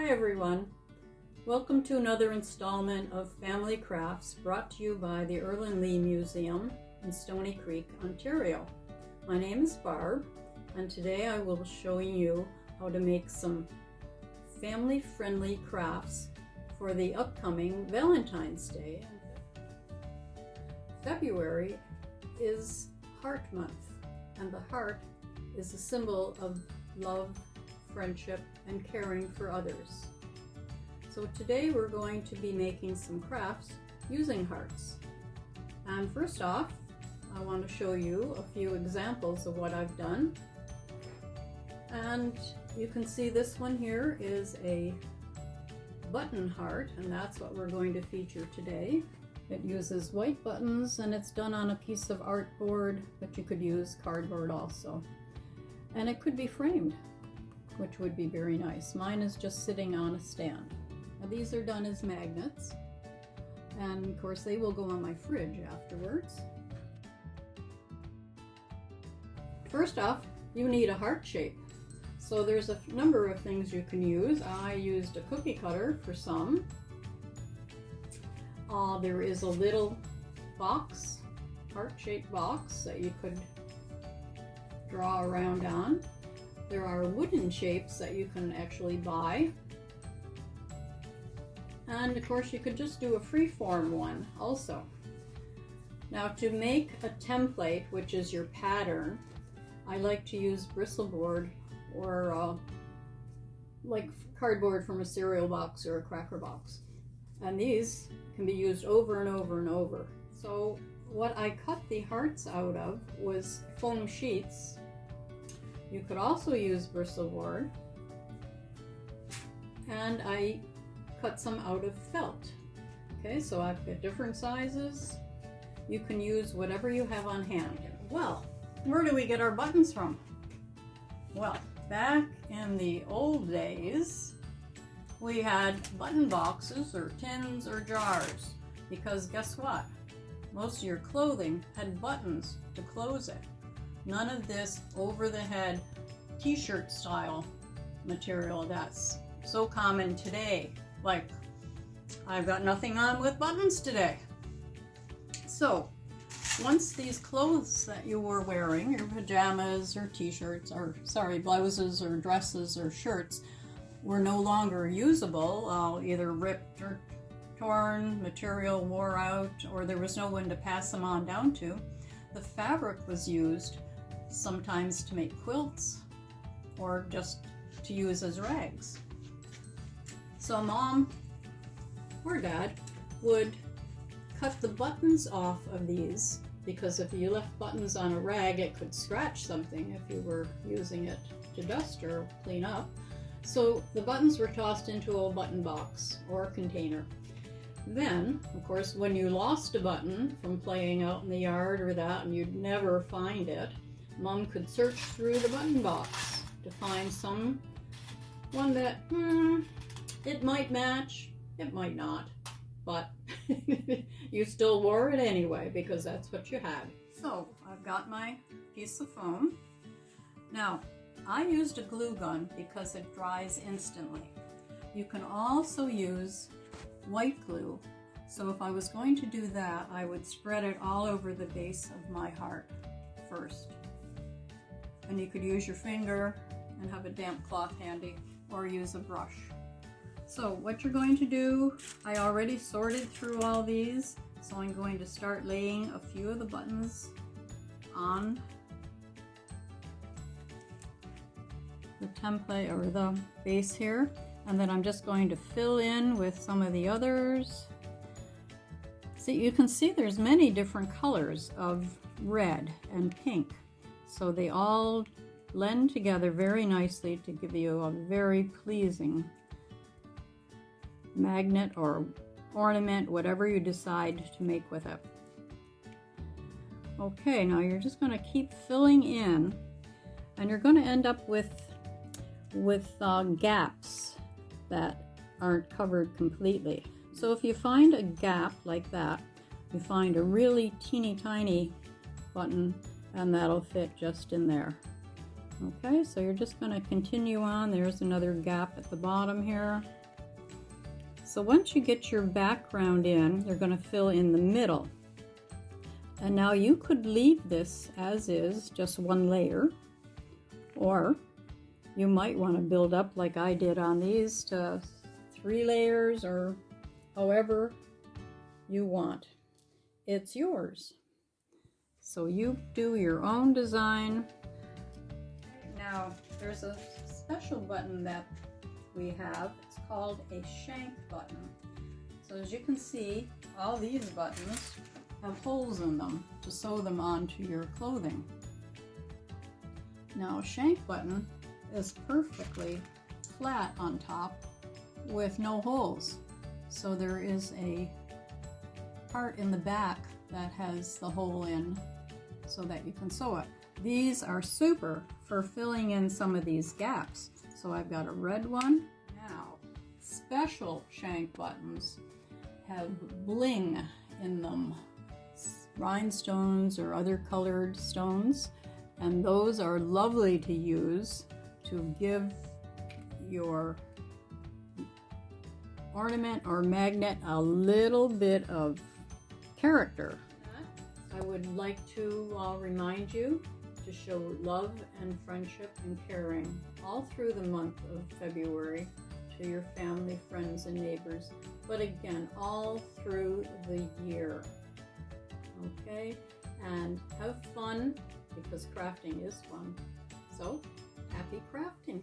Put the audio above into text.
Hi everyone, welcome to another installment of Family Crafts brought to you by the Erlen Lee Museum in Stony Creek, Ontario. My name is Barb and today I will be showing you how to make some family-friendly crafts for the upcoming Valentine's Day. February is Heart Month, and the heart is a symbol of love, friendship, and caring for others. So today we're going to be making some crafts using hearts. And first off, I want to show you a few examples of what I've done. And you can see this one here is a button heart, and that's what we're going to feature today. It uses white buttons and it's done on a piece of artboard, but you could use cardboard also. And it could be framed, which would be very nice. Mine is just sitting on a stand. Now these are done as magnets, and of course they will go on my fridge afterwards. First off, you need a heart shape. So there's a number of things you can use. I used a cookie cutter for some. There is a little box, heart-shaped box that you could draw around on. There are wooden shapes that you can actually buy. And of course you could just do a free-form one also. Now to make a template, which is your pattern, I like to use bristleboard or like cardboard from a cereal box or a cracker box. And these can be used over and over and over. So what I cut the hearts out of was foam sheets. You could also use bristleboard, and I cut some out of felt. Okay, so I've got different sizes. You can use whatever you have on hand. Well, where do we get our buttons from? Well, back in the old days, we had button boxes or tins or jars, because guess what? Most of your clothing had buttons to close it. None of this over-the-head t-shirt style material that's so common today. Like, I've got nothing on with buttons today. So, once these clothes that you were wearing, your pajamas or t-shirts, or sorry, blouses or dresses or shirts, were no longer usable, either ripped or torn, material wore out, or there was no one to pass them on down to, the fabric was used sometimes to make quilts or just to use as rags. So mom or dad would cut the buttons off of these, because if you left buttons on a rag it could scratch something if you were using it to dust or clean up. So the buttons were tossed into a button box or a container. Then, of course, when you lost a button from playing out in the yard or that and you'd never find it, Mom could search through the button box to find some one that, it might match, it might not, but you still wore it anyway because that's what you had. So I've got my piece of foam. Now, I used a glue gun because it dries instantly. You can also use white glue. So if I was going to do that, I would spread it all over the base of my heart first. And you could use your finger and have a damp cloth handy, or use a brush. So what you're going to do, I already sorted through all these, so I'm going to start laying a few of the buttons on the template or the base here, and then I'm just going to fill in with some of the others. See, you can see there's many different colors of red and pink, so they all blend together very nicely to give you a very pleasing magnet or ornament, whatever you decide to make with it. Okay, now you're just going to keep filling in, and you're going to end up with gaps that aren't covered completely. So if you find a gap like that, you find a really teeny tiny button, and that'll fit just in there. Okay, so you're just going to continue on. There's another gap at the bottom here. So once you get your background in, you're going to fill in the middle. And now you could leave this as is, just one layer, or you might want to build up like I did on these to 3 layers, or however you want. It's yours. So you do your own design. Now there's a special button that we have. It's called a shank button. So as you can see, all these buttons have holes in them to sew them onto your clothing. Now a shank button is perfectly flat on top with no holes. So there is a part in the back that has the hole in so that you can sew it. These are super for filling in some of these gaps. So I've got a red one. Now, special shank buttons have bling in them, rhinestones or other colored stones, and those are lovely to use to give your ornament or magnet a little bit of character. I would like to remind you to show love and friendship and caring all through the month of February to your family, friends, and neighbors, but again, all through the year. Okay? And have fun, because crafting is fun. So, happy crafting!